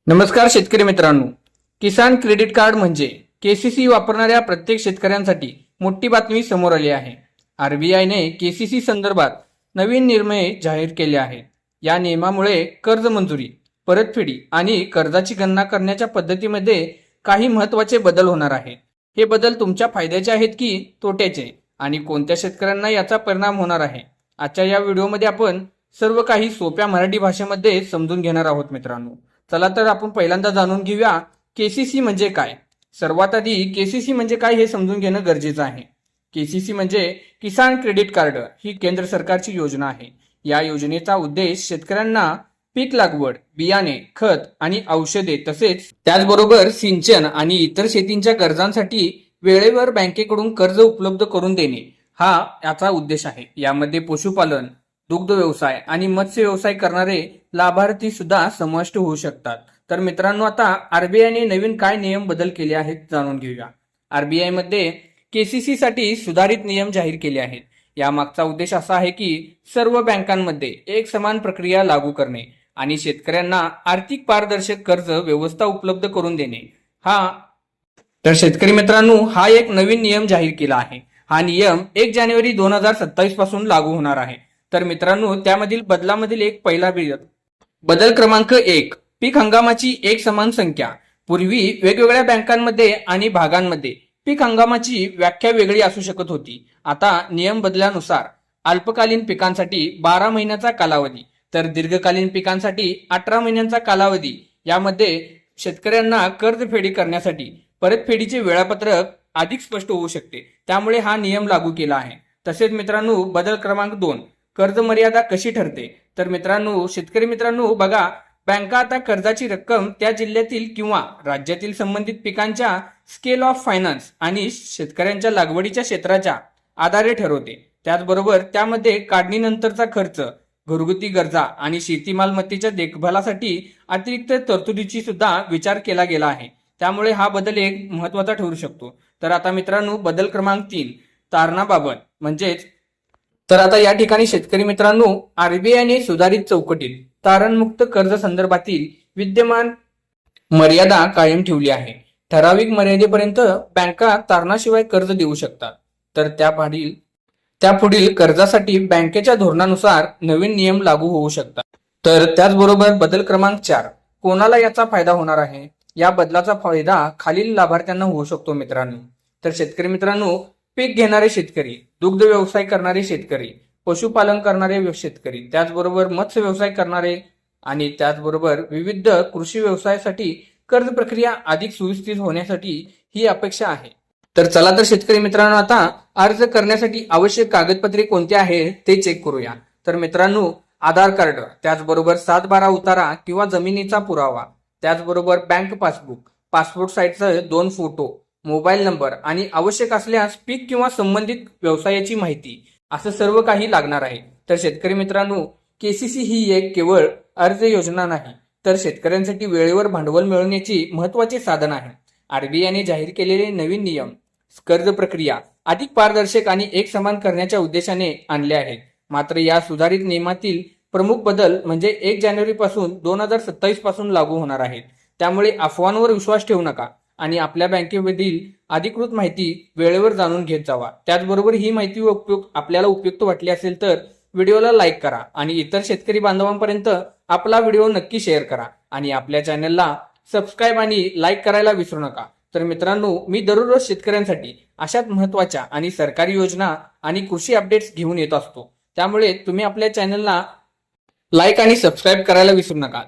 नमस्कार शेतकरी मित्रांनो, किसान क्रेडिट कार्ड म्हणजे केसीसी वापरणाऱ्या प्रत्येक शेतकऱ्यांसाठी मोठी बातमी समोर आली आहे। आरबीआयने केसीसी संदर्भात नवीन निर्णय जाहीर केले आहेत। या नियमामुळे कर्ज मंजुरी, परतफेडी आणि कर्जाची गणना करण्याच्या पद्धतीमध्ये काही महत्त्वाचे बदल होणार आहेत। हे बदल तुमच्या फायद्याचे आहेत की तोट्याचे आणि कोणत्या शेतकऱ्यांना याचा परिणाम होणार आहे, आजच्या या व्हिडिओमध्ये आपण सर्व काही सोप्या मराठी भाषेमध्ये समजून घेणार आहोत मित्रांनो। चला तर आपण पहिल्यांदा जाणून घेऊया केसीसी म्हणजे काय। सर्वात आधी केसीसी म्हणजे काय हे समजून घेणं गरजेचं आहे। केसीसी म्हणजे किसान क्रेडिट कार्ड ही केंद्र सरकारची योजना आहे। या योजनेचा उद्देश शेतकऱ्यांना पीक लागवड, बियाणे, खत आणि औषधे तसेच त्याचबरोबर सिंचन आणि इतर शेतीच्या गरजांसाठी वेळेवर बँकेकडून कर्ज उपलब्ध करून देणे हा याचा उद्देश आहे। यामध्ये पशुपालन, दुग्ध व्यवसाय आणि मत्स्य व्यवसाय करणारे लाभार्थी सुद्धा समाविष्ट होऊ शकतात। तर मित्रांनो, आता आरबीआयने नवीन काय नियम बदल केले आहेत जाणून घेऊया। आरबीआय मध्ये केसीसी साठी सुधारित नियम जाहीर केले आहेत। यामागचा उद्देश असा आहे की सर्व बँकांमध्ये एक समान प्रक्रिया लागू करणे आणि शेतकऱ्यांना आर्थिक पारदर्शक कर्ज व्यवस्था उपलब्ध करून देणे। तर शेतकरी मित्रांनो, हा एक नवीन नियम जाहीर केला आहे। हा नियम 1 जानेवारी 2027 पासून लागू होणार आहे। तर मित्रांनो, त्यामधील बदलामधील एक पहिला बदल क्रमांक 1, पीक हंगामाची एक समान संख्या। पूर्वी वेगवेगळ्या बँकांमध्ये आणि भागांमध्ये पीक हंगामाची व्याख्या वेगळी असू शकत होती। आता नियम बदलानुसार अल्पकालीन पिकांसाठी 12 महिन्याचा कालावधी तर दीर्घकालीन पिकांसाठी 18 महिन्यांचा कालावधी यामध्ये शेतकऱ्यांना कर्जफेडी करण्यासाठी परतफेडीचे वेळापत्रक अधिक स्पष्ट होऊ शकते। त्यामुळे हा नियम लागू केला आहे। तसेच मित्रांनो, बदल क्रमांक 2, कर्ज मर्यादा कशी ठरते। तर मित्रांनो, शेतकरी मित्रांनो बघा, बँका आता कर्जाची रक्कम त्या जिल्ह्यातील किंवा राज्यातील संबंधित पिकांच्या स्केल ऑफ फायनान्स आणि शेतकऱ्यांच्या लागवडीच्या क्षेत्राच्या आधारे ठरवते। त्याचबरोबर त्यामध्ये काढणीनंतरचा खर्च, घरगुती गरजा आणि शेती मालमत्तेच्या देखभालासाठी अतिरिक्त तरतुदीची सुद्धा विचार केला गेला आहे। त्यामुळे हा बदल एक महत्त्वाचा ठरू शकतो। तर आता मित्रांनो, बदल क्रमांक 3, तारणाबाबत म्हणजेच तर आता या ठिकाणी शेतकरी मित्रांनो, आरबीआयने सुधारित चौकटीत तारणमुक्त कर्ज संदर्भातील विद्यमान मर्यादा कायम ठेवली आहे। ठराविक मर्यादेपर्यंत बँका तारणाशिवाय कर्ज देऊ शकतात। तर त्यापुढील कर्जासाठी बँकेच्या धोरणानुसार नवीन नियम लागू होऊ शकतात। तर त्याचबरोबर बदल क्रमांक 4, कोणाला याचा फायदा होणार आहे। या बदलाचा फायदा खालील लाभार्थ्यांना होऊ शकतो मित्रांनो। तर शेतकरी मित्रांनो, पीक घेणारे शेतकरी, दुग्ध व्यवसाय करणारे शेतकरी, पशुपालन करणारे शेतकरी, त्याचबरोबर मत्स्य व्यवसाय करणारे आणि त्याचबरोबर विविध कृषी व्यवसायासाठी कर्ज प्रक्रिया अधिक सुविस्तीत होण्यासाठी ही अपेक्षा आहे। तर चला तर शेतकरी मित्रांनो, आता अर्ज करण्यासाठी आवश्यक कागदपत्रे कोणती आहेत ते चेक करूया। तर मित्रांनो, आधार कार्ड, त्याचबरोबर 7/12 उतारा किंवा जमिनीचा पुरावा, त्याचबरोबर बँक पासबुक, पासपोर्ट साईजचा 2 फोटो, मोबाईल नंबर आणि आवश्यक असल्यास पीक किंवा संबंधित व्यवसायाची माहिती, असं सर्व काही लागणार आहे। तर शेतकरी मित्रांनो, केसीसी ही एक केवळ अर्ज योजना नाही, तर शेतकऱ्यांसाठी वेळेवर भांडवल मिळवण्याची महत्त्वाचे साधन आहे। आरबीआयने जाहीर केलेले नवीन नियम कर्ज प्रक्रिया अधिक पारदर्शक आणि एकसमान करण्याच्या उद्देशाने आणले आहेत। मात्र या सुधारित नियमातील प्रमुख बदल म्हणजे 1 जानेवारी पासून 2027 पासून लागू होणार आहेत। त्यामुळे अफवांवर विश्वास ठेवू नका आणि आपल्या बँकेमधील अधिकृत माहिती वेळेवर जाणून घेत जावा। त्याचबरोबर ही माहिती आपल्याला उपयुक्त वाटली असेल तर व्हिडिओला लाईक करा आणि इतर शेतकरी बांधवांपर्यंत आपला व्हिडिओ नक्की शेअर करा आणि आपल्या चॅनलला सबस्क्राईब आणि लाईक करायला विसरू नका। तर मित्रांनो, मी दररोज शेतकऱ्यांसाठी अशाच महत्त्वाच्या आणि सरकारी योजना आणि कृषी अपडेट्स घेऊन येत असतो। त्यामुळे तुम्ही आपल्या चॅनलला लाईक आणि सबस्क्राईब करायला विसरू नका।